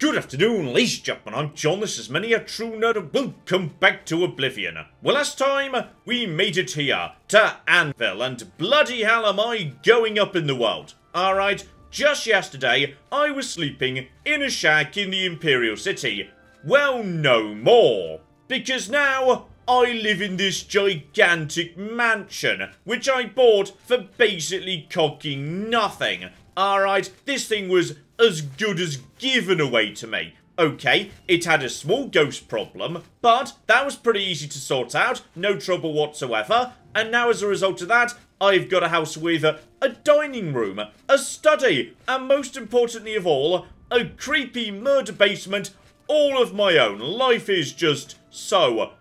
Good afternoon, ladies and gentlemen, I'm John, this is Many a True Nerd, and welcome back to Oblivion. Well, last time, we made it here, to Anvil, and bloody hell am I going up in the world. Alright, just yesterday, I was sleeping in a shack in the Imperial City. Well, no more, because now, I live in this gigantic mansion, which I bought for basically cocking nothing. Alright, this thing was as good as given away to me. Okay, it had a small ghost problem, but that was pretty easy to sort out, no trouble whatsoever, and now as a result of that, I've got a house with a dining room, a study, and most importantly of all, a creepy murder basement all of my own. Life is just so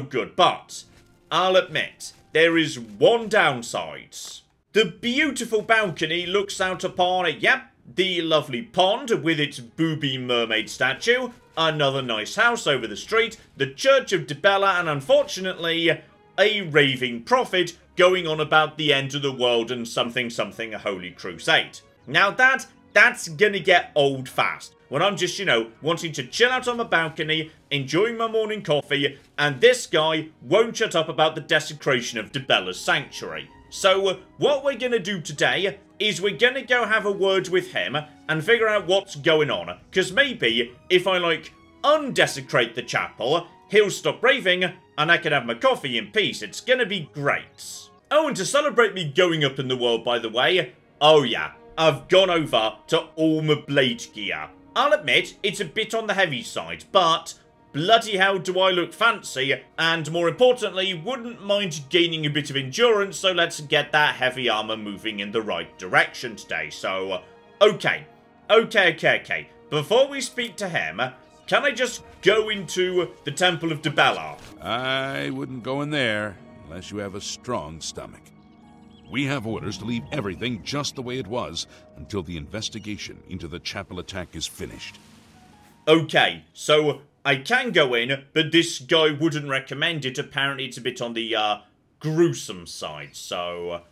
good, but I'll admit, there is one downside. The beautiful balcony looks out upon, the lovely pond with its booby mermaid statue, another nice house over the street, the Church of Dibella, and unfortunately, a raving prophet going on about the end of the world and something a holy crusade. Now that's gonna get old fast. When I'm just, wanting to chill out on my balcony, enjoying my morning coffee, and this guy won't shut up about the desecration of Dibella's sanctuary. So, what we're gonna do today is we're gonna go have a word with him and figure out what's going on. Because maybe, if I, undesecrate the chapel, he'll stop raving, and I can have my coffee in peace. It's gonna be great. Oh, and to celebrate me going up in the world, by the way, oh yeah, I've gone over to all my blade gear. I'll admit, it's a bit on the heavy side, but bloody hell do I look fancy, and more importantly, wouldn't mind gaining a bit of endurance, so let's get that heavy armor moving in the right direction today. So, okay. Before we speak to him, can I just go into the Temple of Dibella? I wouldn't go in there, unless you have a strong stomach. We have orders to leave everything just the way it was until the investigation into the chapel attack is finished. Okay, so I can go in, but this guy wouldn't recommend it. Apparently it's a bit on the, gruesome side, so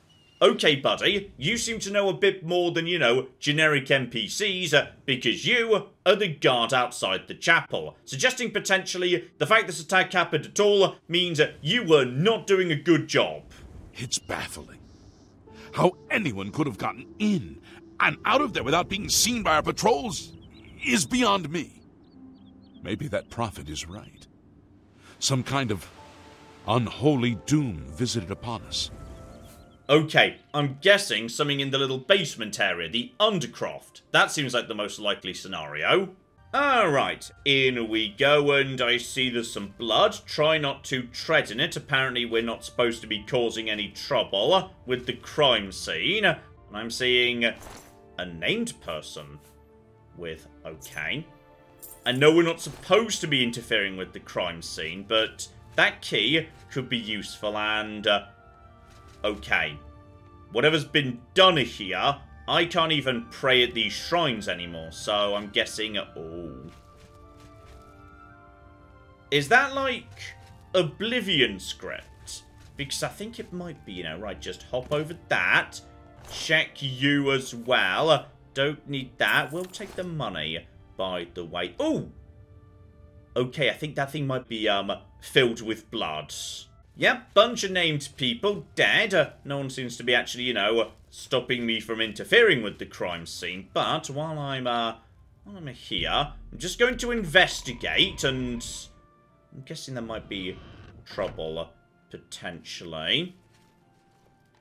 okay, buddy, you seem to know a bit more than, generic NPCs, because you are the guard outside the chapel, suggesting potentially the fact this attack happened at all means you were not doing a good job. It's baffling. How anyone could have gotten in and out of there without being seen by our patrols is beyond me. Maybe that prophet is right. Some kind of unholy doom visited upon us. Okay, I'm guessing something in the little basement area, the Undercroft. That seems like the most likely scenario. Alright, in we go, and I see there's some blood. Try not to tread in it. Apparently we're not supposed to be causing any trouble with the crime scene. And I'm seeing a named person with, okay. I know we're not supposed to be interfering with the crime scene, but that key could be useful, and okay. Whatever's been done here, I can't even pray at these shrines anymore, so I'm guessing, oh. Is that like Oblivion script? Because I think it might be, right, just hop over that. Check you as well. Don't need that. We'll take the money, by the way. Oh! Okay, I think that thing might be, filled with blood. Yep, bunch of named people dead. No one seems to be actually, stopping me from interfering with the crime scene. But while I'm here, I'm just going to investigate, and I'm guessing there might be trouble, potentially.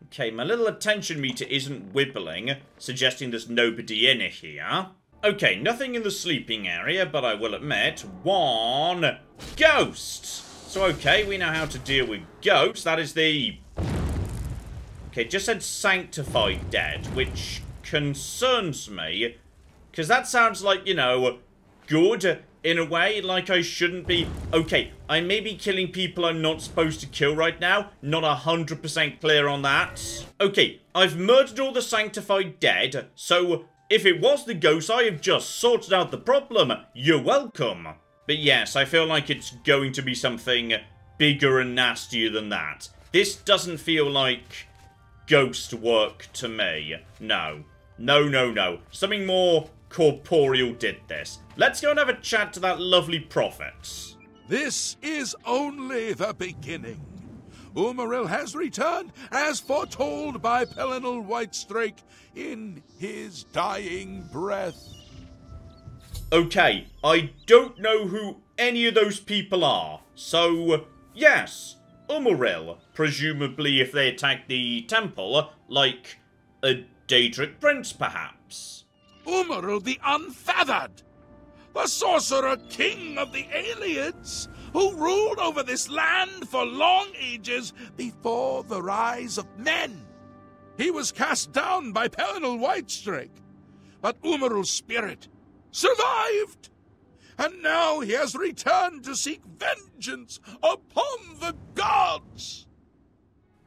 Okay, my little attention meter isn't wibbling, suggesting there's nobody in here. Okay, nothing in the sleeping area, but I will admit, one ghost! So, okay, we know how to deal with ghosts. That is the... Okay, it just said sanctified dead, which concerns me. Because that sounds like, good in a way, like I shouldn't be... Okay, I may be killing people I'm not supposed to kill right now. Not 100% clear on that. Okay, I've murdered all the sanctified dead, so if it was the ghost, I have just sorted out the problem. You're welcome. But yes, I feel like it's going to be something bigger and nastier than that. This doesn't feel like ghost work to me. No. No. Something more corporeal did this. Let's go and have a chat to that lovely prophet. This is only the beginning. Umaril has returned, as foretold by Pelinal Whitestrake in his dying breath. Okay, I don't know who any of those people are, so yes, Umaril, presumably if they attack the temple, like a Daedric prince perhaps. Umaril the Unfeathered, the sorcerer king of the Aliens, who ruled over this land for long ages before the rise of men. He was cast down by Pelinal Whitestrake, but Umaril's spirit survived, and now he has returned to seek vengeance upon the gods.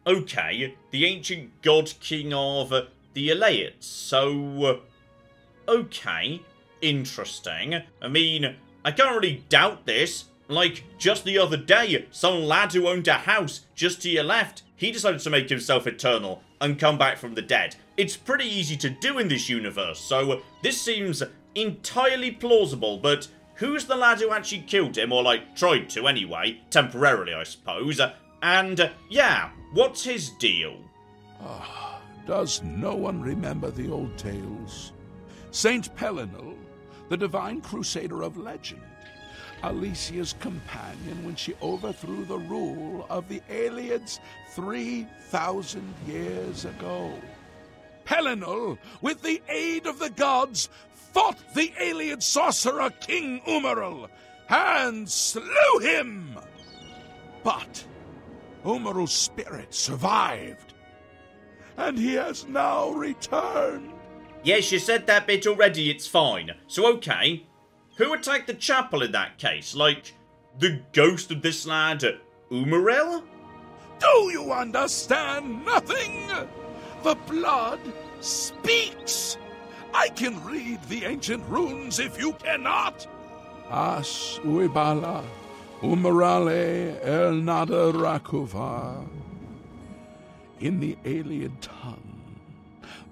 Okay, the ancient god king of the Elaeids, so okay, interesting. I mean, I can't really doubt this. Like, just the other day, some lad who owned a house just to your left, he decided to make himself eternal and come back from the dead. It's pretty easy to do in this universe, so this seems entirely plausible, but who's the lad who actually killed him, or like, tried to anyway, temporarily I suppose, and yeah, what's his deal? Does no one remember the old tales? Saint Pelinal, the divine crusader of legend, Alicia's companion when she overthrew the rule of the Aliens 3,000 years ago. Pelinal, with the aid of the gods, fought the alien sorcerer King Umaril and slew him. But Umaril's spirit survived, and he has now returned. Yes, you said that bit already, it's fine. So okay, who attacked the chapel in that case? Like, the ghost of this lad, Umaril? Do you understand nothing? The blood speaks. I can read the ancient runes if you cannot. As uibala, umarale el nada rakuva. In the alien tongue,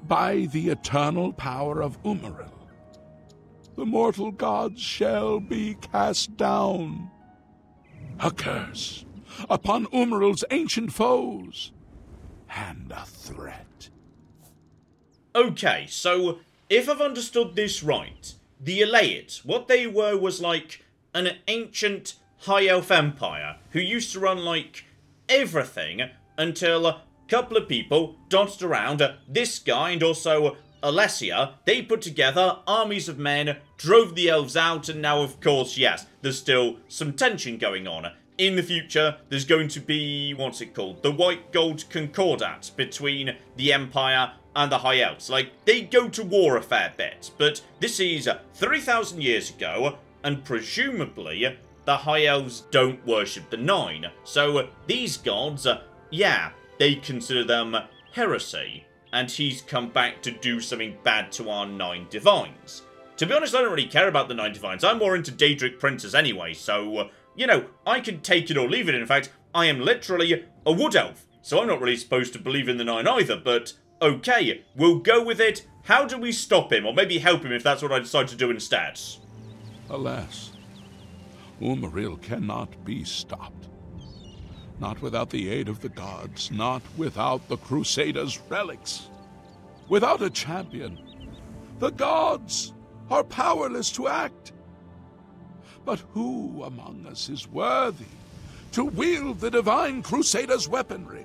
by the eternal power of Umaril, the mortal gods shall be cast down. A curse upon Umaril's ancient foes, and a threat. Okay, so if I've understood this right, the Elaeids, what they were was like an ancient high elf empire who used to run like everything until a couple of people dodged around, this guy and also Alessia, they put together armies of men, drove the elves out, and now of course, yes, there's still some tension going on. In the future, there's going to be, what's it called, the White Gold Concordat between the Empire and the High Elves. Like, they go to war a fair bit, but this is 3,000 years ago, and presumably the High Elves don't worship the Nine. So these gods, yeah, they consider them heresy, and he's come back to do something bad to our 9 divines. To be honest, I don't really care about the 9 divines. I'm more into Daedric princes anyway, so you know, I can take it or leave it. In fact, I am literally a wood elf, so I'm not really supposed to believe in the 9 either, but okay, we'll go with it. How do we stop him, or maybe help him if that's what I decide to do instead? Alas, Umaril cannot be stopped. Not without the aid of the gods, not without the Crusaders' relics. Without a champion, the gods are powerless to act. But who among us is worthy to wield the divine Crusader's weaponry?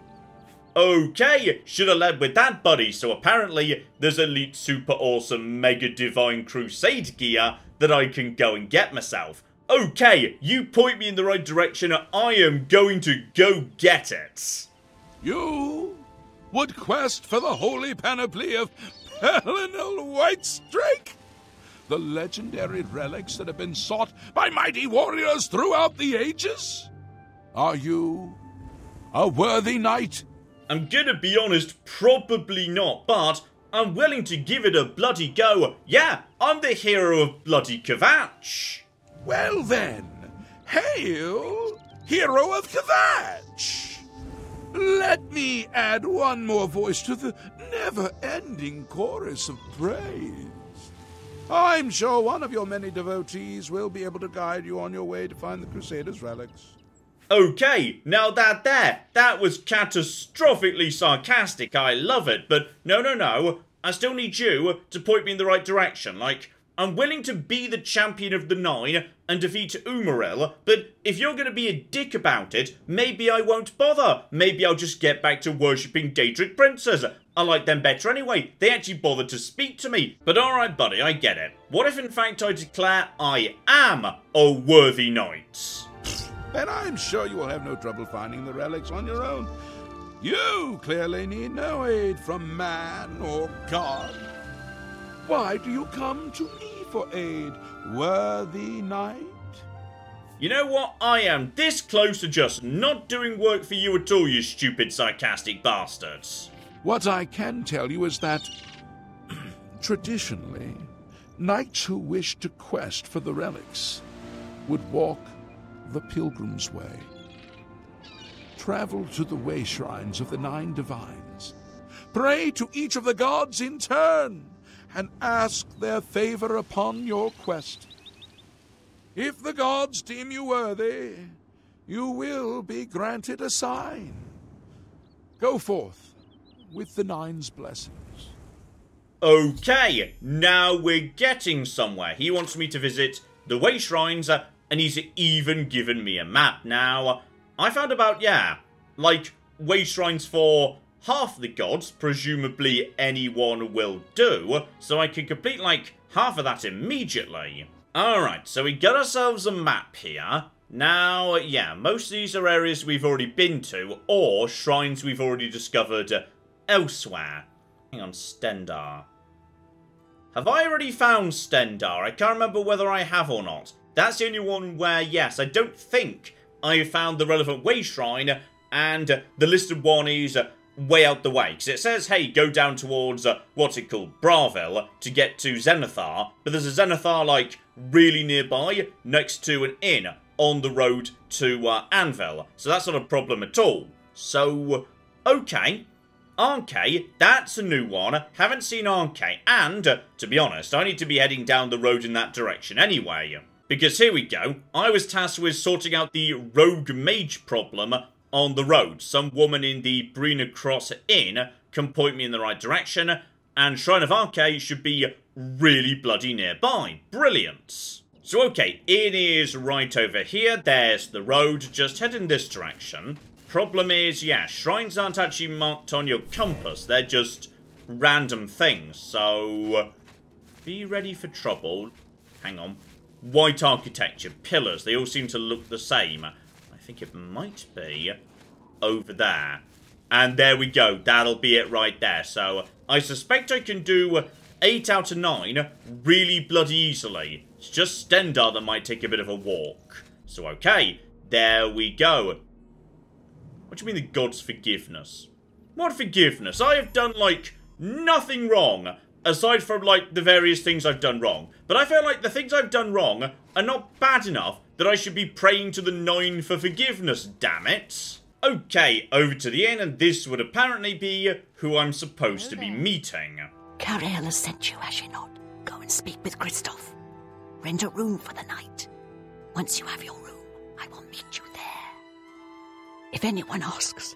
Okay, should have led with that, buddy. So apparently, there's elite super awesome mega divine crusade gear that I can go and get myself. Okay, you point me in the right direction, I am going to go get it. You would quest for the holy panoply of Pelinal Whitestrake? The legendary relics that have been sought by mighty warriors throughout the ages? Are you a worthy knight? I'm gonna be honest, probably not, but I'm willing to give it a bloody go. Yeah, I'm the hero of bloody Kvatch. Well then, hail, hero of Kvatch! Let me add one more voice to the never-ending chorus of praise. I'm sure one of your many devotees will be able to guide you on your way to find the Crusaders' relics. Okay, now that was catastrophically sarcastic, I love it, but no, I still need you to point me in the right direction, like, I'm willing to be the champion of the 9 and defeat Umaril, but if you're going to be a dick about it, maybe I won't bother. Maybe I'll just get back to worshipping Daedric princes. I like them better anyway. They actually bothered to speak to me. But alright, buddy, I get it. What if in fact I declare I am a worthy knight? Then I'm sure you will have no trouble finding the relics on your own. You clearly need no aid from man or God. Why do you come to me for aid, worthy knight? You know what? I am this close to just not doing work for you at all, you stupid sarcastic bastards. What I can tell you is that, traditionally, knights who wished to quest for the relics would walk the pilgrim's way. Travel to the way shrines of the 9 divines. Pray to each of the gods in turn, and ask their favor upon your quest. If the gods deem you worthy, you will be granted a sign. Go forth with the 9's blessings. Okay, now we're getting somewhere. He wants me to visit the way shrines, and he's even given me a map. Now, I found about, like, way shrines for half the gods, presumably anyone will do, so I can complete, like, half of that immediately. Alright, so we got ourselves a map here. Now, most of these are areas we've already been to, or shrines we've already discovered elsewhere. Hang on, Stendar. Have I already found Stendar? I can't remember whether I have or not. That's the only one where, yes, I don't think I found the relevant way shrine, and the listed one is way out the way, because it says, hey, go down towards, what's it called, Bravil, to get to Zenithar, but there's a Zenithar, like, really nearby, next to an inn, on the road to Anvil, so that's not a problem at all. So, okay, Archay, that's a new one, haven't seen Archay, and, to be honest, I need to be heading down the road in that direction anyway, because here we go, I was tasked with sorting out the rogue mage problem on the road. Some woman in the Brina Cross Inn can point me in the right direction, and Shrine of Archay should be really bloody nearby. Brilliant. So okay, it is right over here. There's the road. Just head in this direction. Problem is, shrines aren't actually marked on your compass. They're just random things. So be ready for trouble. Hang on. White architecture, pillars. They all seem to look the same. I think it might be over there. And there we go. That'll be it right there. So I suspect I can do 8 out of 9 really bloody easily. It's just Stendar that might take a bit of a walk. So okay, there we go. What do you mean the gods' forgiveness? What forgiveness? I have done, like, nothing wrong. Aside from, like, the various things I've done wrong. But I feel like the things I've done wrong are not bad enough that I should be praying to the 9 for forgiveness, damn it. Okay, over to the inn, and this would apparently be who I'm supposed to be meeting. Cariel has sent you, has she not? Go and speak with Christoph. Rent a room for the night. Once you have your room, I will meet you there. If anyone asks,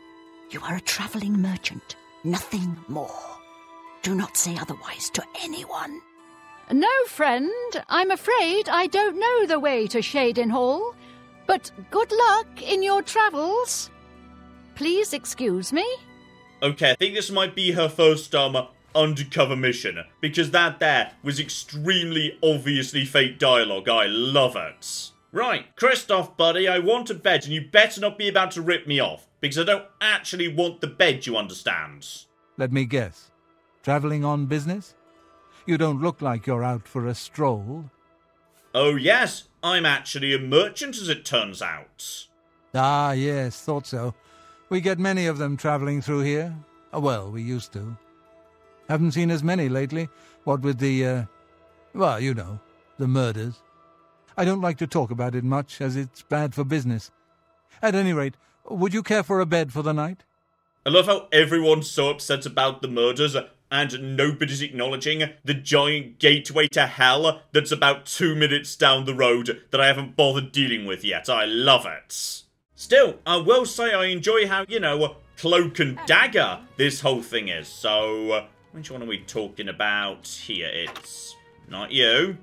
you are a travelling merchant, nothing more. Do not say otherwise to anyone. No, friend. I'm afraid I don't know the way to Shaden Hall. But good luck in your travels. Please excuse me. Okay, I think this might be her first, undercover mission. Because that there was extremely obviously fake dialogue. I love it. Right, Christoph, buddy, I want a bed, and you better not be about to rip me off. Because I don't actually want the bed, you understand. Let me guess. Travelling on business? You don't look like you're out for a stroll. Oh yes, I'm actually a merchant as it turns out. Ah, yes, thought so. We get many of them travelling through here. Well, we used to. Haven't seen as many lately. What with the, well, you know, the murders. I don't like to talk about it much, as it's bad for business. At any rate, would you care for a bed for the night? I love how everyone's so upset about the murders, and nobody's acknowledging the giant gateway to hell that's about 2 minutes down the road that I haven't bothered dealing with yet. I love it. Still, I will say I enjoy how, you know, cloak and dagger this whole thing is. So, which one are we talking about here? It's not you.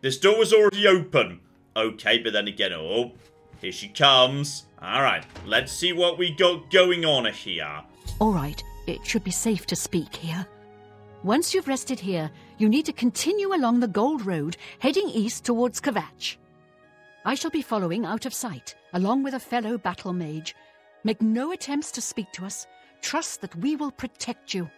This door was already open. Okay, but then again, oh, here she comes. Alright, let's see what we got going on here. Alright, it should be safe to speak here. Once you've rested here, you need to continue along the Gold Road, heading east towards Kvatch. I shall be following out of sight, along with a fellow battle mage. Make no attempts to speak to us. Trust that we will protect you.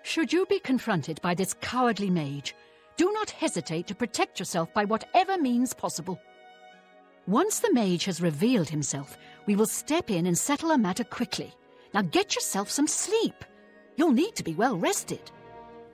Should you be confronted by this cowardly mage, do not hesitate to protect yourself by whatever means possible. Once the mage has revealed himself, we will step in and settle a matter quickly. Now get yourself some sleep. You'll need to be well rested.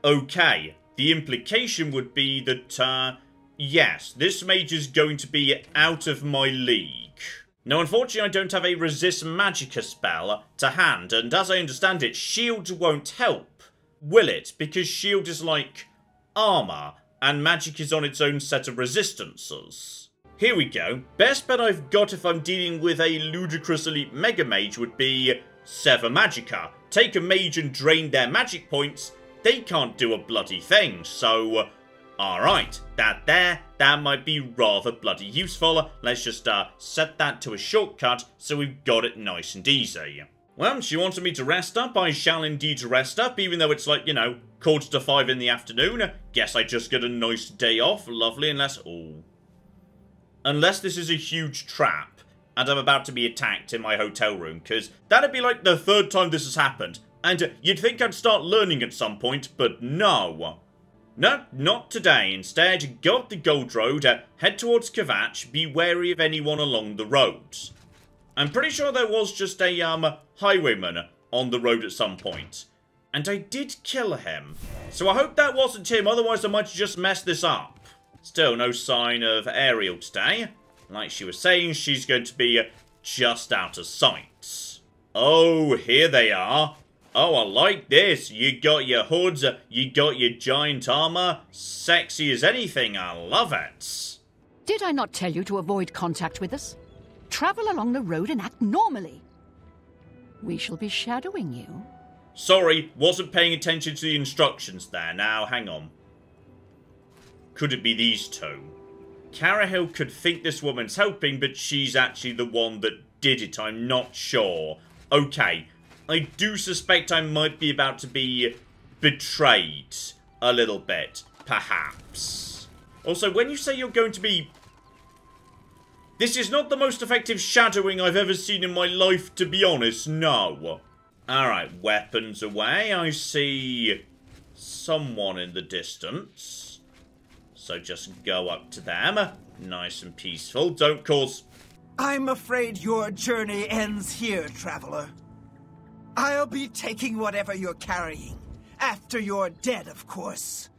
Okay, the implication would be that, yes, this mage is going to be out of my league. Now, unfortunately, I don't have a Resist Magicka spell to hand, and as I understand it, shield won't help, will it? Because shield is like armor, and magic is on its own set of resistances. Here we go. Best bet I've got if I'm dealing with a ludicrous elite mega mage would be Sever Magicka. Take a mage and drain their magic points. They can't do a bloody thing, so alright, that might be rather bloody useful. Let's just set that to a shortcut so we've got it nice and easy. Well, she wanted me to rest up. I shall indeed rest up, even though it's like, you know, 4:45 in the afternoon. Guess I just get a nice day off. Lovely, unless... oh. Unless this is a huge trap, and I'm about to be attacked in my hotel room, because that'd be like the 3rd time this has happened. And you'd think I'd start learning at some point, but no. No, not today. Instead, go up the Gold Road, head towards Kvatch, be wary of anyone along the roads. I'm pretty sure there was just a, highwayman on the road at some point. And I did kill him. So I hope that wasn't him, otherwise I might just mess this up. Still, no sign of Ariel today. Like she was saying, she's going to be just out of sight. Oh, here they are. Oh, I like this. You got your hoods, you got your giant armor. Sexy as anything, I love it. Did I not tell you to avoid contact with us? Travel along the road and act normally. We shall be shadowing you. Sorry, wasn't paying attention to the instructions there. Now, hang on. Could it be these two? Carahill could think this woman's helping, but she's actually the one that did it. I'm not sure. Okay, I do suspect I might be about to be betrayed a little bit, perhaps. Also, when you say you're going to be... This is not the most effective shadowing I've ever seen in my life, to be honest, no. Alright, weapons away. I see someone in the distance. So just go up to them. Nice and peaceful. Don't cause... I'm afraid your journey ends here, traveler. I'll be taking whatever you're carrying. After you're dead, of course.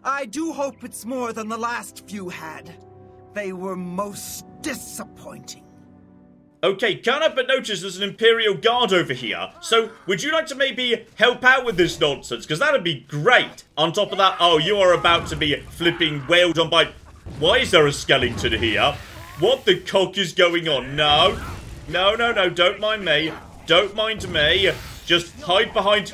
I do hope it's more than the last few had. They were most disappointing. Okay, can't help but notice there's an Imperial Guard over here. So, would you like to maybe help out with this nonsense? Because that'd be great. On top of that, oh, you are about to be flipping wailed on by... Why is there a skeleton here? What the cock is going on? No. No, no, no, don't mind me. Don't mind me. Just hide behind...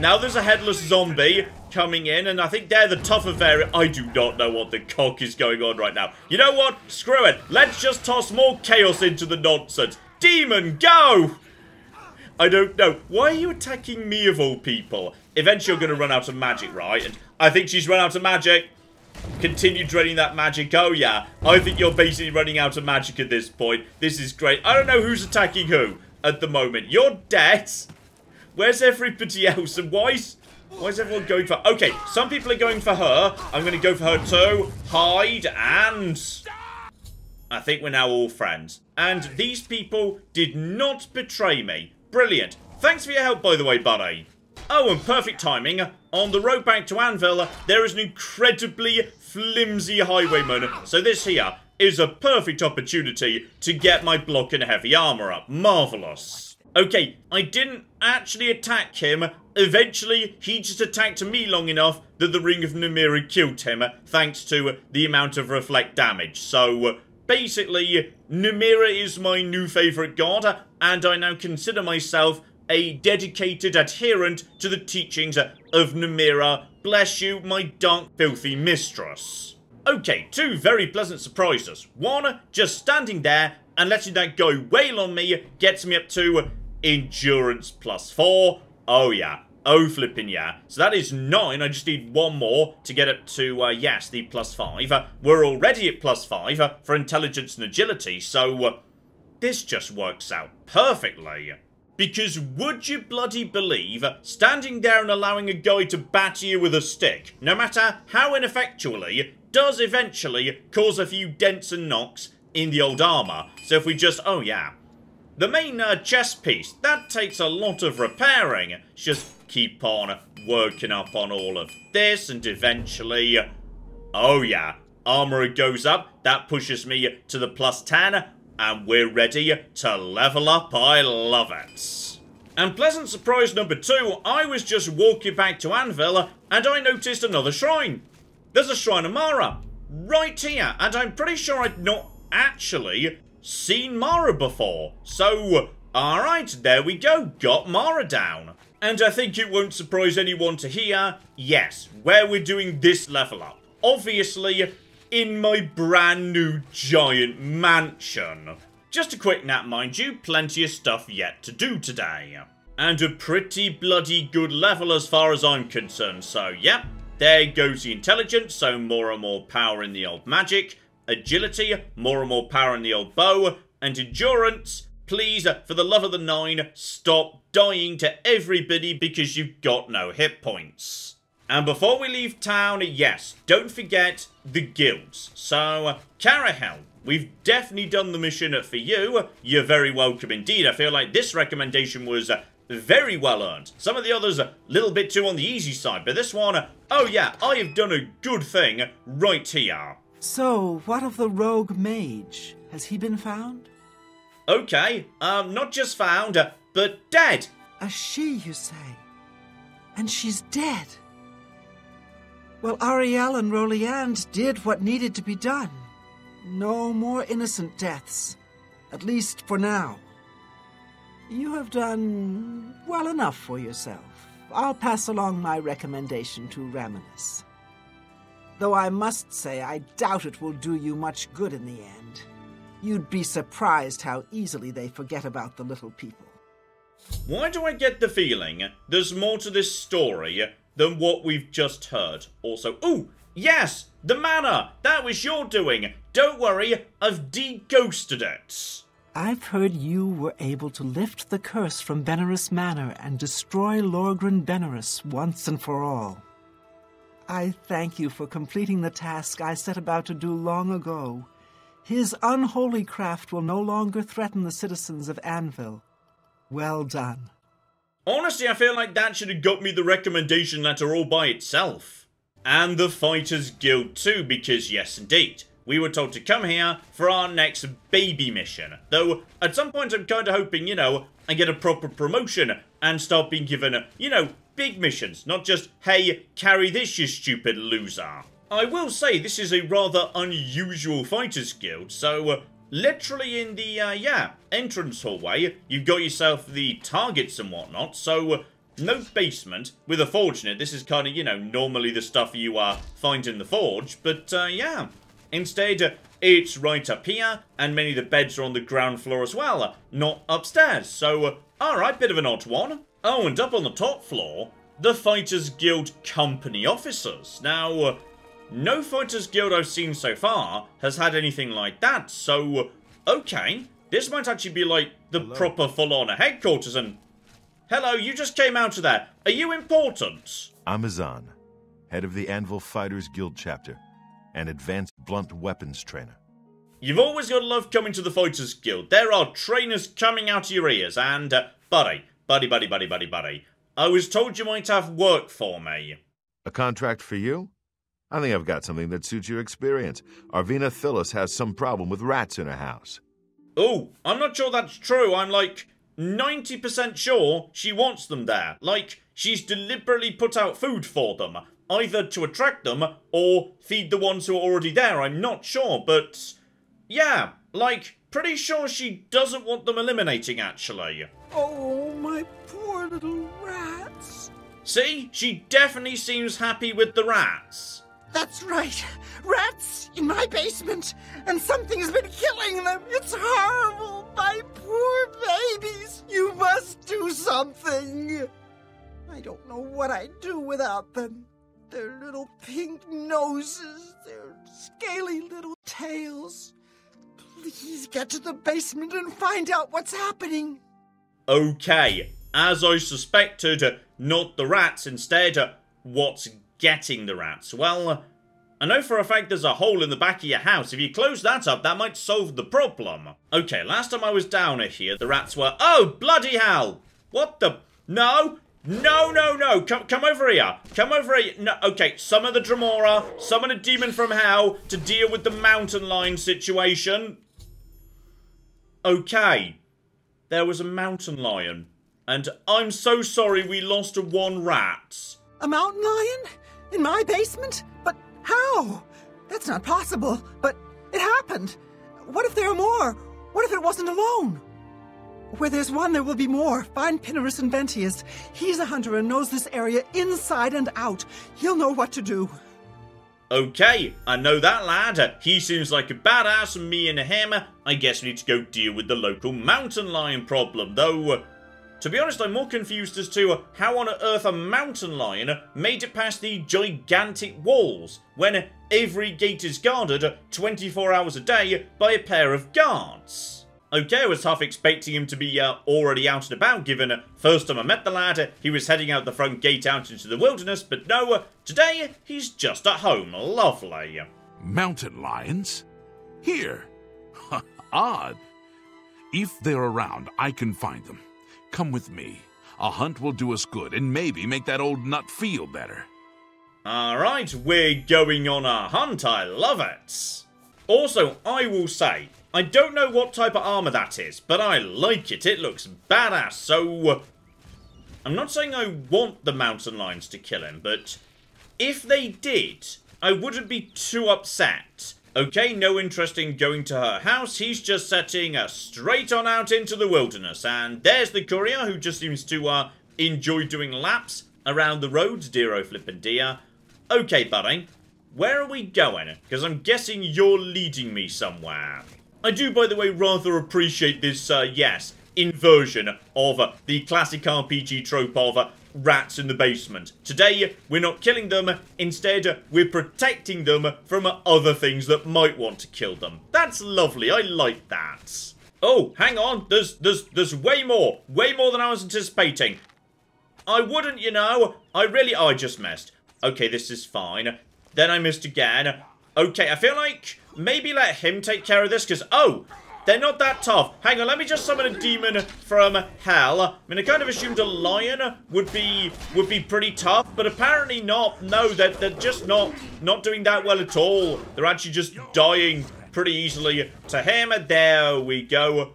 Now there's a headless zombie coming in, and I think they're the tougher variant. I do not know what the cock is going on right now. You know what? Screw it. Let's just toss more chaos into the nonsense. Demon, go! I don't know. Why are you attacking me of all people? Eventually you're going to run out of magic, right? And I think she's run out of magic. Continue draining that magic. Oh, yeah. I think you're basically running out of magic at this point. This is great. I don't know who's attacking who at the moment. You're dead. Where's everybody else? And why is everyone going for... Okay, some people are going for her. I'm going to go for her too. Hide and... I think we're now all friends. And these people did not betray me. Brilliant. Thanks for your help, by the way, buddy. Oh, and perfect timing. On the road back to Anvil, there is an incredibly flimsy highwayman. So this here is a perfect opportunity to get my block and heavy armor up. Marvellous. Okay, I didn't actually attack him. Eventually, he just attacked me long enough that the Ring of Numenera killed him, thanks to the amount of reflect damage. So, basically, Numenera is my new favourite god, and I now consider myself a dedicated adherent to the teachings of Numenera. Bless you, my dark, filthy mistress. Okay, two very pleasant surprises. One, just standing there and letting that guy wail on me gets me up to endurance +4. Oh yeah. Oh flipping yeah. So that is 9. I just need one more to get up to, yes, the +5. We're already at +5 for intelligence and agility, so this just works out perfectly. Because would you bloody believe, standing there and allowing a guy to batter you with a stick, no matter how ineffectually, does eventually cause a few dents and knocks in the old armour. So if we just, oh yeah. The main chest piece, that takes a lot of repairing. Just keep on working up on all of this and eventually, oh yeah, armour goes up. That pushes me to the +10 and we're ready to level up. I love it. And pleasant surprise number 2, I was just walking back to Anvil and I noticed another shrine. There's a Shrine of Mara right here, and I'm pretty sure I'd not actually seen Mara before. So, alright, there we go, got Mara down. And I think it won't surprise anyone to hear, yes, where we're doing this level up. Obviously, in my brand new giant mansion. Just a quick nap, mind you, plenty of stuff yet to do today. And a pretty bloody good level as far as I'm concerned, so yep. There goes the intelligence, so more and more power in the old magic. Agility, more and more power in the old bow. And endurance, please, for the love of the 9, stop dying to everybody because you've got no hit points. And before we leave town, yes, don't forget the guilds. So, Carahel, we've definitely done the mission for you. You're very welcome indeed. I feel like this recommendation was very well earned. Some of the others a little bit too on the easy side, but this one, oh yeah, I have done a good thing right here. So, what of the rogue mage? Has he been found? Okay, not just found, but dead. A she, you say? And she's dead? Well, Ariel and Roliand did what needed to be done. No more innocent deaths. At least for now. You have done well enough for yourself. I'll pass along my recommendation to Raminus. Though I must say, I doubt it will do you much good in the end. You'd be surprised how easily they forget about the little people. Why do I get the feeling there's more to this story than what we've just heard? Also, ooh, yes, the manor! That was your doing! Don't worry, I've de-ghosted it. I've heard you were able to lift the curse from Benerus Manor and destroy Lorgren Benerus once and for all. I thank you for completing the task I set about to do long ago. His unholy craft will no longer threaten the citizens of Anvil. Well done. Honestly, I feel like that should have got me the recommendation letter all by itself. And the Fighters Guild too, because yes indeed, we were told to come here for our next baby mission. Though, at some point I'm kind of hoping, you know, I get a proper promotion and start being given, you know, big missions. Not just, hey, carry this, you stupid loser. I will say this is a rather unusual Fighters Guild, so literally in the, entrance hallway, you've got yourself the targets and whatnot, so no basement. With a forge in it, this is kind of, you know, normally the stuff you find in the forge, but, yeah. Instead, it's right up here, and many of the beds are on the ground floor as well, not upstairs. So, alright, bit of an odd one. Oh, and up on the top floor, the Fighters Guild company officers. Now, no Fighters Guild I've seen so far has had anything like that, so, okay. This might actually be like the proper full-on headquarters, and hello, you just came out of there. Are you important? I'm Azan, head of the Anvil Fighters Guild chapter. An advanced blunt weapons trainer. You've always got to love coming to the Fighters Guild. There are trainers coming out of your ears, and, buddy, I was told you might have work for me. A contract for you? I think I've got something that suits your experience. Arvina Phyllis has some problem with rats in her house. Oh, I'm not sure that's true. I'm like 90% sure she wants them there. Like, she's deliberately put out food for them, either to attract them or feed the ones who are already there. I'm not sure, but yeah, like, pretty sure she doesn't want them eliminating, actually. Oh, my poor little rats. See? She definitely seems happy with the rats. That's right. Rats in my basement, and something's been killing them. It's horrible. My poor babies. You must do something. I don't know what I'd do without them. Their little pink noses, their scaly little tails. Please get to the basement and find out what's happening. Okay, as I suspected, not the rats, instead, what's getting the rats? Well, I know for a fact there's a hole in the back of your house. If you close that up, that might solve the problem. Okay, last time I was down here, the rats were... Oh, bloody hell! What the... No! No, no, no! Come over here! Come over here! No, okay, summon the Dremora, summon a demon from hell to deal with the mountain lion situation. Okay. There was a mountain lion. And I'm so sorry we lost one rat. A mountain lion? In my basement? But how? That's not possible. But it happened. What if there are more? What if it wasn't alone? Where there's one, there will be more. Find Pinarus and Ventius. He's a hunter and knows this area inside and out. He'll know what to do. Okay, I know that lad. He seems like a badass, and me and him, I guess we need to go deal with the local mountain lion problem. Though, to be honest, I'm more confused as to how on earth a mountain lion made it past the gigantic walls when every gate is guarded 24 hours a day by a pair of guards. Okay, I was half expecting him to be already out and about, given first time I met the lad, he was heading out the front gate out into the wilderness, but no, today he's just at home. Lovely. Mountain lions? Here. Odd. If they're around, I can find them. Come with me. A hunt will do us good and maybe make that old nut feel better. Alright, we're going on a hunt. I love it. Also, I will say, I don't know what type of armor that is, but I like it. It looks badass, so... I'm not saying I want the mountain lions to kill him, but if they did, I wouldn't be too upset. Okay, no interest in going to her house. He's just setting straight on out into the wilderness. And there's the courier, who just seems to enjoy doing laps around the roads. Dear oh flippin' dear. Okay, buddy. Where are we going? Because I'm guessing you're leading me somewhere. I do, by the way, rather appreciate this, yes, inversion of the classic RPG trope of rats in the basement. Today, we're not killing them. Instead, we're protecting them from other things that might want to kill them. That's lovely. I like that. Oh, hang on. There's way more than I was anticipating. I wouldn't, you know. Oh, I just missed. Okay, this is fine. Then I missed again. Okay, I feel like maybe let him take care of this, because, oh, they're not that tough. Hang on, let me just summon a demon from hell. I mean, I kind of assumed a lion would be pretty tough, but apparently not. No, they're just not doing that well at all. They're actually just dying pretty easily to him. There we go.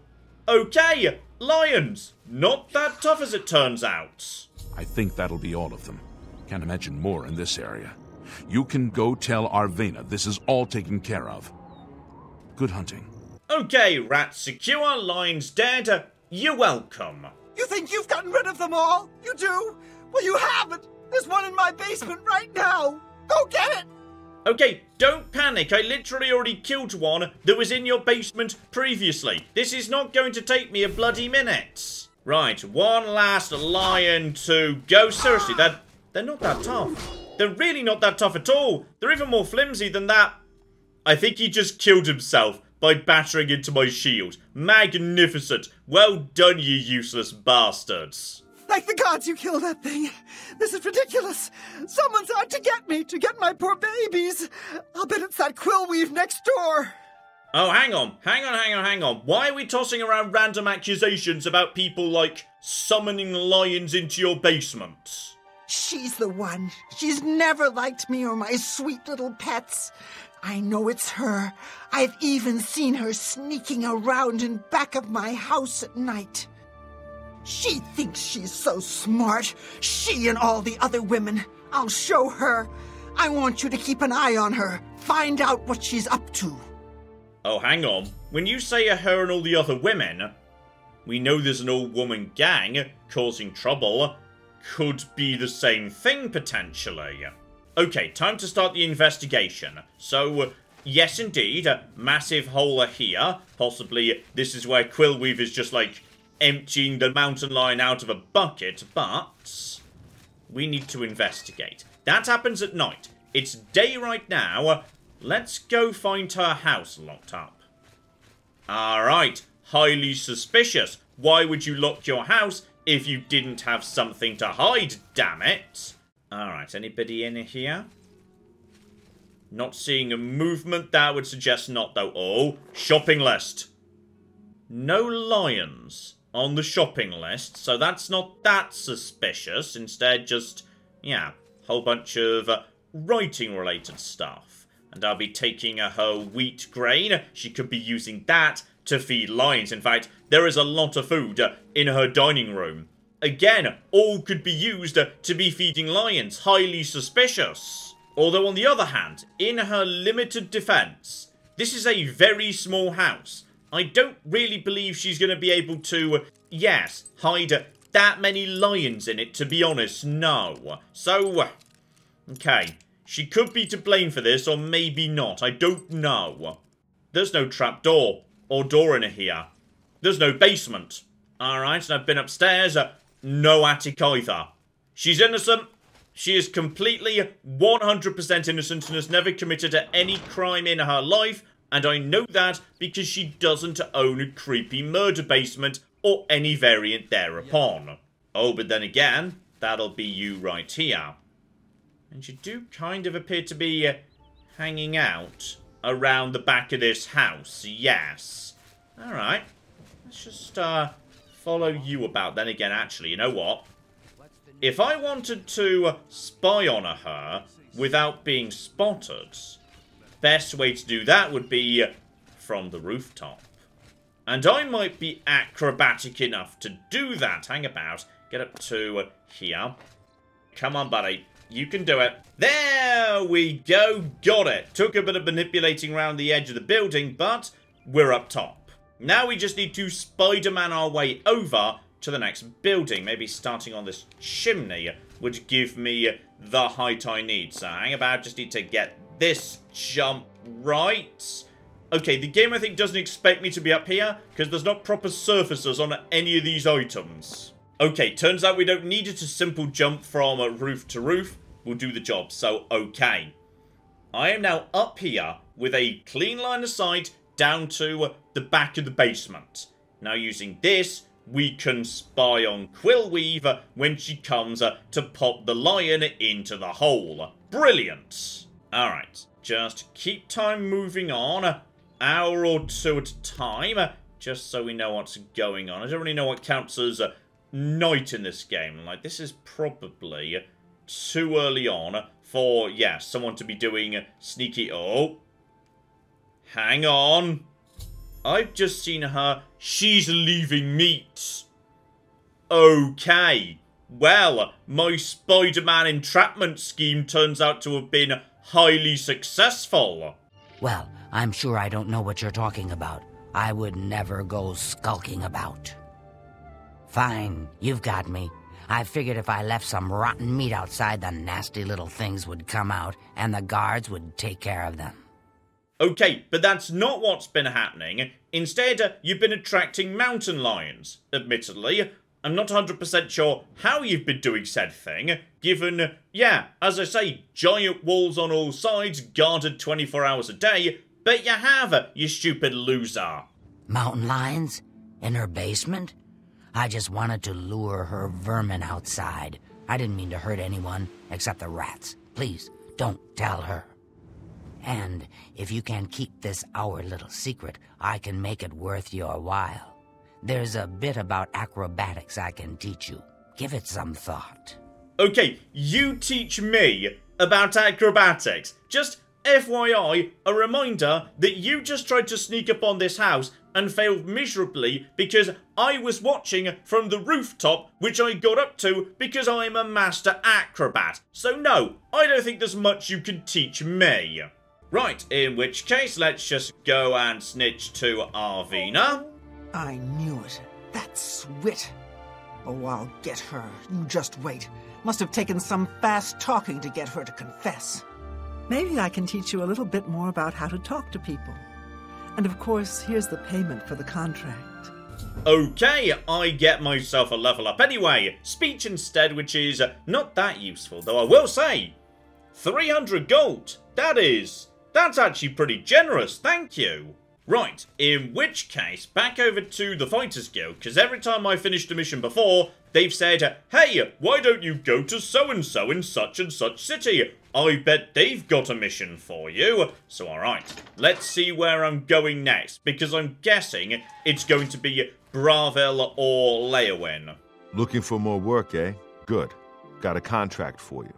Okay, lions. Not that tough as it turns out. I think that'll be all of them. Can't imagine more in this area. You can go tell Arvena this is all taken care of. Good hunting. Okay, rats secure, lions dead. You're welcome. You think you've gotten rid of them all? You do? Well, you haven't. There's one in my basement right now. Go get it. Okay, don't panic. I literally already killed one that was in your basement previously. This is not going to take me a bloody minute. Right, one last lion to go. Seriously, they're not that tough. They're really not that tough at all. They're even more flimsy than that. I think he just killed himself by battering into my shield. Magnificent. Well done, you useless bastards. Like the gods, you killed that thing. This is ridiculous. Someone's out to get me, to get my poor babies. I'll bet it's that Quillweave next door. Oh, hang on. Why are we tossing around random accusations about people, like, summoning lions into your basement? She's the one. She's never liked me or my sweet little pets. I know it's her. I've even seen her sneaking around in back of my house at night. She thinks she's so smart. She and all the other women. I'll show her. I want you to keep an eye on her. Find out what she's up to. Oh, hang on. When you say her and all the other women, we know there's an all-woman gang causing trouble. Could be the same thing, potentially. Okay, time to start the investigation. So, yes indeed, a massive hole here. Possibly this is where Quillweave is just, like, emptying the mountain lion out of a bucket, but we need to investigate. That happens at night. It's day right now. Let's go find her house locked up. Alright, highly suspicious. Why would you lock your house if you didn't have something to hide, damn it? Alright, anybody in here? Not seeing a movement. That would suggest not, though. Oh, shopping list. No lions on the shopping list, so that's not that suspicious. Instead, just, yeah, whole bunch of writing-related stuff. And I'll be taking her wheat grain. She could be using that to feed lions. In fact, there is a lot of food in her dining room. Again, all could be used to be feeding lions. Highly suspicious. Although, on the other hand, in her limited defense, this is a very small house. I don't really believe she's going to be able to, yes, hide that many lions in it, to be honest, no. So, okay, she could be to blame for this, or maybe not, I don't know. There's no trapdoor or door in here. There's no basement. Alright, and I've been upstairs, no attic either. She's innocent. She is completely 100% innocent and has never committed any crime in her life. And I know that because she doesn't own a creepy murder basement or any variant thereupon. Oh, but then again, that'll be you right here. And you do kind of appear to be hanging out around the back of this house, yes. Alright, let's just follow you about. Then again, actually, you know what? If I wanted to spy on her without being spotted, best way to do that would be from the rooftop. And I might be acrobatic enough to do that. Hang about. Get up to here. Come on, buddy. You can do it. There we go. Got it. Took a bit of manipulating around the edge of the building, but we're up top. Now we just need to Spider-Man our way over to the next building. Maybe starting on this chimney would give me the height I need. So hang about. Just need to get this jump right. Okay, the game I think doesn't expect me to be up here because there's not proper surfaces on any of these items. Okay, turns out we don't need it. A simple jump from roof to roof will do the job. So, okay. I am now up here with a clean line of sight down to the back of the basement. Now using this, we can spy on Quillweave when she comes to pop the lion into the hole. Brilliant. Alright, just keep time moving on. Hour or two at a time, just so we know what's going on. I don't really know what counts as night in this game. Like, this is probably too early on for, yeah, someone to be doing sneaky... Oh. Hang on. I've just seen her. She's leaving meat. Okay. Well, my Spider-Man entrapment scheme turns out to have been highly successful. Well, I'm sure I don't know what you're talking about. I would never go skulking about. Fine, you've got me. I figured if I left some rotten meat outside, the nasty little things would come out, and the guards would take care of them. Okay, but that's not what's been happening. Instead, you've been attracting mountain lions. Admittedly, I'm not 100% sure how you've been doing said thing, given, yeah, as I say, giant walls on all sides, guarded 24 hours a day, but you have, you stupid loser. Mountain lions? In her basement? I just wanted to lure her vermin outside. I didn't mean to hurt anyone, except the rats. Please, don't tell her. And if you can keep this our little secret, I can make it worth your while. There's a bit about acrobatics I can teach you. Give it some thought. Okay, you teach me about acrobatics. Just FYI, a reminder that you just tried to sneak up on this house and failed miserably because I was watching from the rooftop, which I got up to because I'm a master acrobat. So no, I don't think there's much you can teach me. Right, in which case, let's just go and snitch to Arvina. I knew it. That Swit. Oh, I'll get her. You just wait. Must have taken some fast talking to get her to confess. Maybe I can teach you a little bit more about how to talk to people. And of course, here's the payment for the contract. Okay, I get myself a level up anyway. Speech instead, which is not that useful, though I will say. 300 gold. That's actually pretty generous, thank you. Right, in which case, back over to the Fighters Guild, because every time I finished a mission before, they've said, hey, why don't you go to so-and-so in such and such city? I bet they've got a mission for you. So alright, let's see where I'm going next, because I'm guessing it's going to be Bravil or Leowin. Looking for more work, eh? Good. Got a contract for you.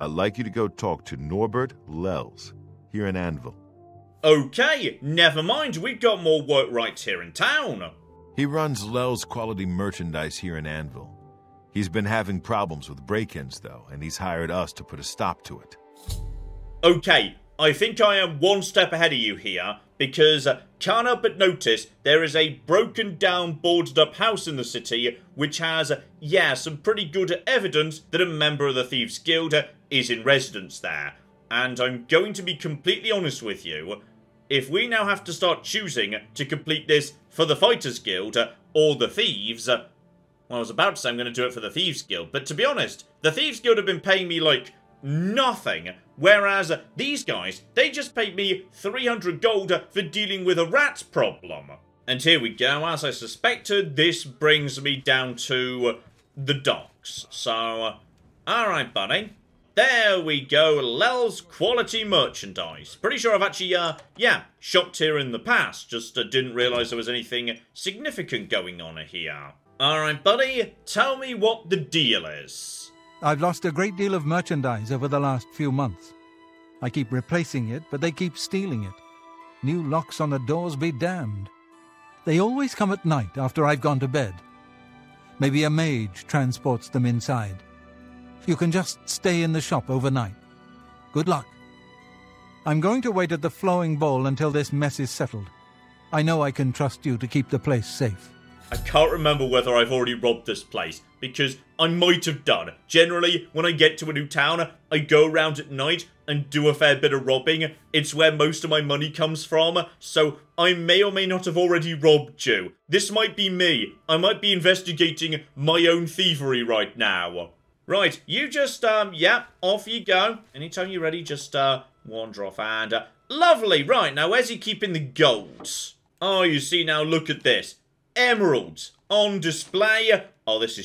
I'd like you to go talk to Norbert Lels, here in Anvil. Okay, never mind, we've got more work right here in town. He runs Lels quality merchandise here in Anvil. He's been having problems with break-ins, though, and he's hired us to put a stop to it. Okay, I think I am one step ahead of you here, because can't help but notice there is a broken down, boarded up house in the city, which has, some pretty good evidence that a member of the Thieves Guild is in residence there. And I'm going to be completely honest with you, if we now have to start choosing to complete this for the Fighters Guild or the Thieves, well, I was about to say I'm going to do it for the Thieves Guild, but to be honest, the Thieves Guild have been paying me, like, nothing, whereas these guys, they just paid me 300 gold for dealing with a rat problem. And here we go, as I suspected, this brings me down to the docks. So, alright buddy. There we go, Lels quality merchandise. Pretty sure I've actually, shopped here in the past. Just didn't realise there was anything significant going on here. Alright, buddy, tell me what the deal is. I've lost a great deal of merchandise over the last few months. I keep replacing it, but they keep stealing it. New locks on the doors be damned. They always come at night after I've gone to bed. Maybe a mage transports them inside. You can just stay in the shop overnight. Good luck. I'm going to wait at the flowing bowl until this mess is settled. I know I can trust you to keep the place safe. I can't remember whether I've already robbed this place, because I might have done. Generally, when I get to a new town, I go around at night and do a fair bit of robbing. It's where most of my money comes from, so I may or may not have already robbed you. This might be me. I might be investigating my own thievery right now. Right, you just, off you go. Anytime you're ready, just, wander off and, lovely. Right, now where's he keeping the gold? Oh, you see now, look at this. Emeralds on display. Oh, this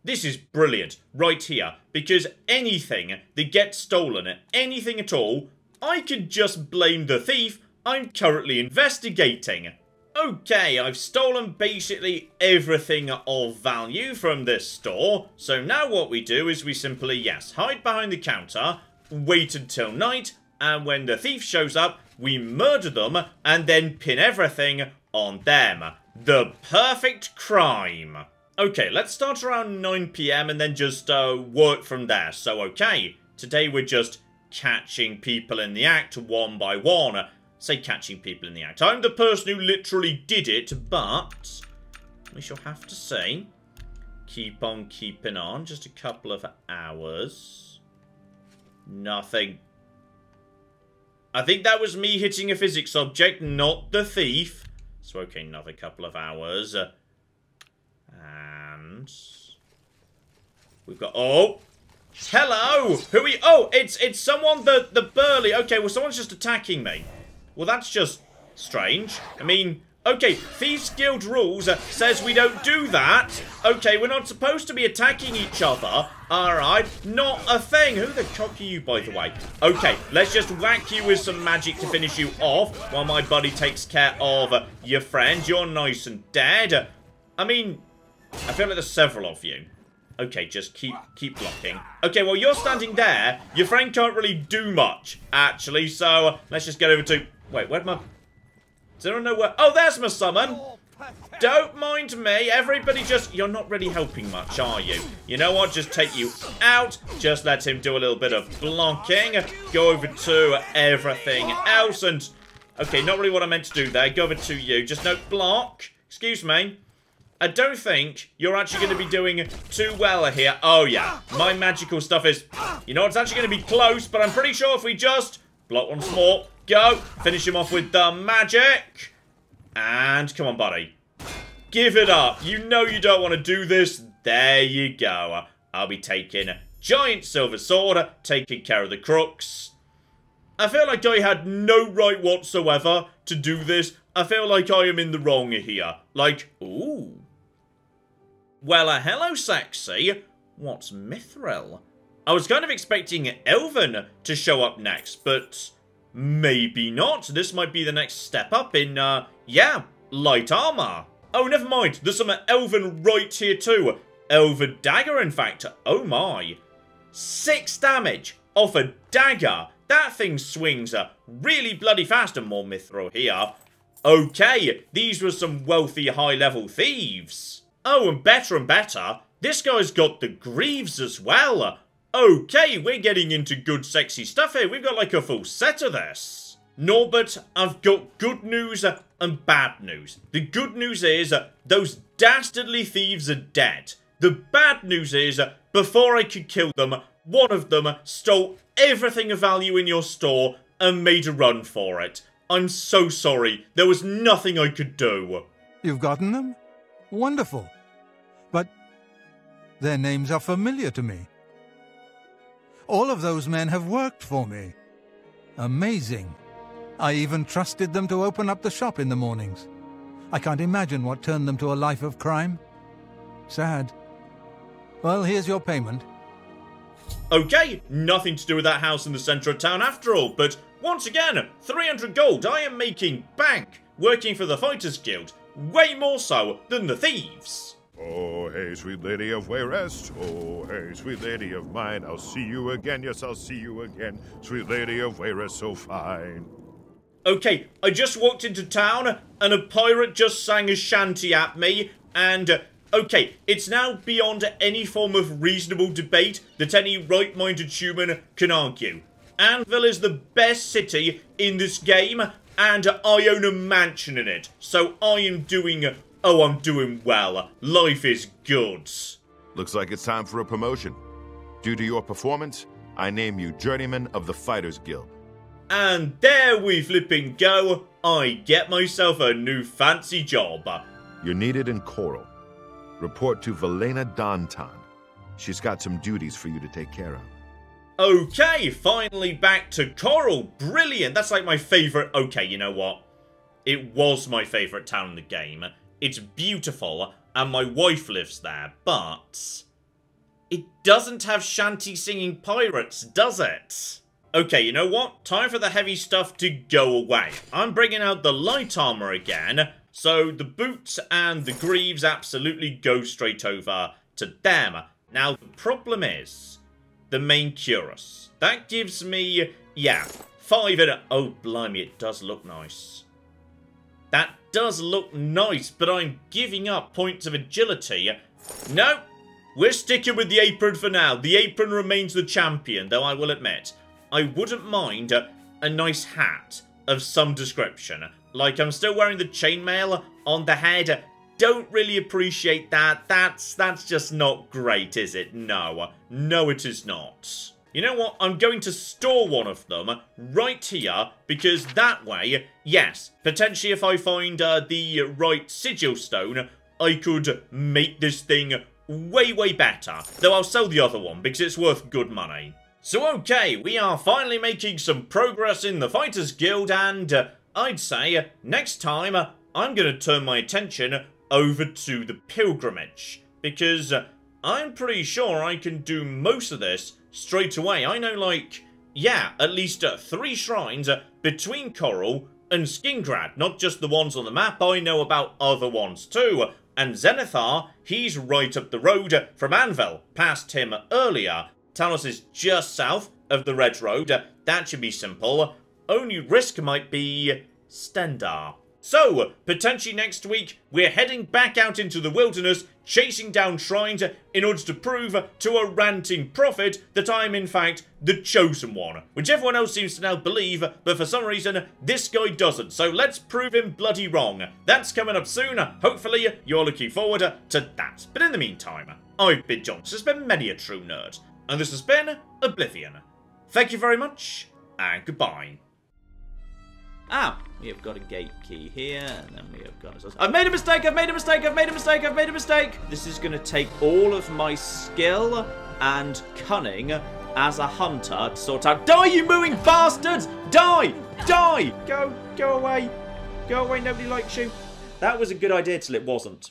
is brilliant right here, because anything that gets stolen, anything at all, I could just blame the thief I'm currently investigating. Okay, I've stolen basically everything of value from this store, so now what we do is we simply, hide behind the counter, wait until night, and when the thief shows up, we murder them, and then pin everything on them. The perfect crime. Okay, let's start around 9 PM and then just work from there. So, okay, today we're just catching people in the act one by one. Say catching people in the act. I'm the person who literally did it, but we shall have to say, keep on keeping on. Just a couple of hours. Nothing. I think that was me hitting a physics object, not the thief. So, okay, another couple of hours. And we've got, oh, hello! Who are you? Oh, it's someone, the burly. Okay, well, someone's just attacking me. Well, that's just strange. I mean, okay, Thieves Guild rules says we don't do that. Okay, we're not supposed to be attacking each other. Alright, not a thing. Who the cock are you, by the way? Okay, let's just whack you with some magic to finish you off while my buddy takes care of your friend. You're nice and dead. I mean, I feel like there's several of you. Okay, just keep blocking. Okay, well, you're standing there. Your friend can't really do much, actually, so let's just get over to... Wait, where'd my... Does anyone know where... Oh, there's my summon! Don't mind me. Everybody just... You're not really helping much, are you? You know what? Just take you out. Just let him do a little bit of blocking. Go over to everything else and... Okay, not really what I meant to do there. Go over to you. Just no block. Excuse me. I don't think you're actually going to be doing too well here. Oh, yeah. My magical stuff is... You know, it's actually going to be close, but I'm pretty sure if we just... Block once more. Go. Finish him off with the magic. And come on, buddy. Give it up. You know you don't want to do this. There you go. I'll be taking giant silver sword, taking care of the crooks. I feel like I had no right whatsoever to do this. I feel like I am in the wrong here. Like, ooh. Well, hello, sexy. What's Mithril? I was kind of expecting Elven to show up next, but maybe not. This might be the next step up in, yeah, light armor. Oh, never mind. There's some Elven right here too. Elven dagger, in fact. Oh my. 6 damage off a dagger. That thing swings really bloody fast, and more Mithril here. Okay, these were some wealthy high-level thieves. Oh, and better, this guy's got the greaves as well. Okay, we're getting into good sexy stuff here. We've got like a full set of this. Norbert, I've got good news and bad news. The good news is those dastardly thieves are dead. The bad news is before I could kill them, one of them stole everything of value in your store and made a run for it. I'm so sorry. There was nothing I could do. You've gotten them? Wonderful. But their names are familiar to me. All of those men have worked for me. Amazing. I even trusted them to open up the shop in the mornings. I can't imagine what turned them to a life of crime. Sad. Well, here's your payment. Okay, nothing to do with that house in the centre of town after all, but once again, 300 gold. I am making bank working for the Fighters Guild. Way more so than the thieves. Oh, hey, sweet lady of Wayrest. Oh, hey, sweet lady of mine. I'll see you again. Yes, I'll see you again. Sweet lady of Wayrest, so fine. Okay, I just walked into town and a pirate just sang a shanty at me and... Okay, it's now beyond any form of reasonable debate that any right-minded human can argue. Anvil is the best city in this game, and I own a mansion in it. So I am doing... Oh, I'm doing well. Life is good. Looks like it's time for a promotion. Due to your performance, I name you Journeyman of the Fighters Guild. And there we flipping go. I get myself a new fancy job. You're needed in Coral. Report to Velena Dantan. She's got some duties for you to take care of. Okay, finally back to Coral. Brilliant. That's like my favourite... Okay, you know what? It was my favourite town in the game. It's beautiful, and my wife lives there, but... It doesn't have shanty singing pirates, does it? Okay, you know what? Time for the heavy stuff to go away. I'm bringing out the light armour again... So the boots and the greaves absolutely go straight over to them. Now the problem is the main cuirass. That gives me, yeah, 5 in it. Oh blimey, it does look nice. That does look nice, but I'm giving up points of agility. No, we're sticking with the apron for now. The apron remains the champion, though I will admit, I wouldn't mind a nice hat of some description. Like, I'm still wearing the chainmail on the head. Don't really appreciate that. That's just not great, is it? No. No, it is not. You know what? I'm going to store one of them right here, because that way, yes, potentially if I find the right sigil stone, I could make this thing way, way better. Though I'll sell the other one, because it's worth good money. So, okay, we are finally making some progress in the Fighters Guild, and... I'd say, next time, I'm going to turn my attention over to the pilgrimage. Because I'm pretty sure I can do most of this straight away. I know, like, yeah, at least 3 shrines between Coral and Skingrad. Not just the ones on the map, I know about other ones too. and Zenithar, he's right up the road from Anvil. Passed him earlier. Talos is just south of the Red Road. That should be simple. Only risk might be Stendar. So, potentially next week, we're heading back out into the wilderness, chasing down shrines in order to prove to a ranting prophet that I'm in fact the chosen one. Which everyone else seems to now believe, but for some reason, this guy doesn't. So let's prove him bloody wrong. That's coming up soon. Hopefully, you're looking forward to that. But in the meantime, I've been John. This has been many a true nerd. And this has been Oblivion. Thank you very much, and goodbye. Ah, we have got a gate key here, and then we have got I've made a mistake, I've made a mistake, I've made a mistake, I've made a mistake! This is going to take all of my skill and cunning as a hunter to sort out— Die, you mooing bastards! Die! Die! Go away. Go away, nobody likes you. That was a good idea till it wasn't.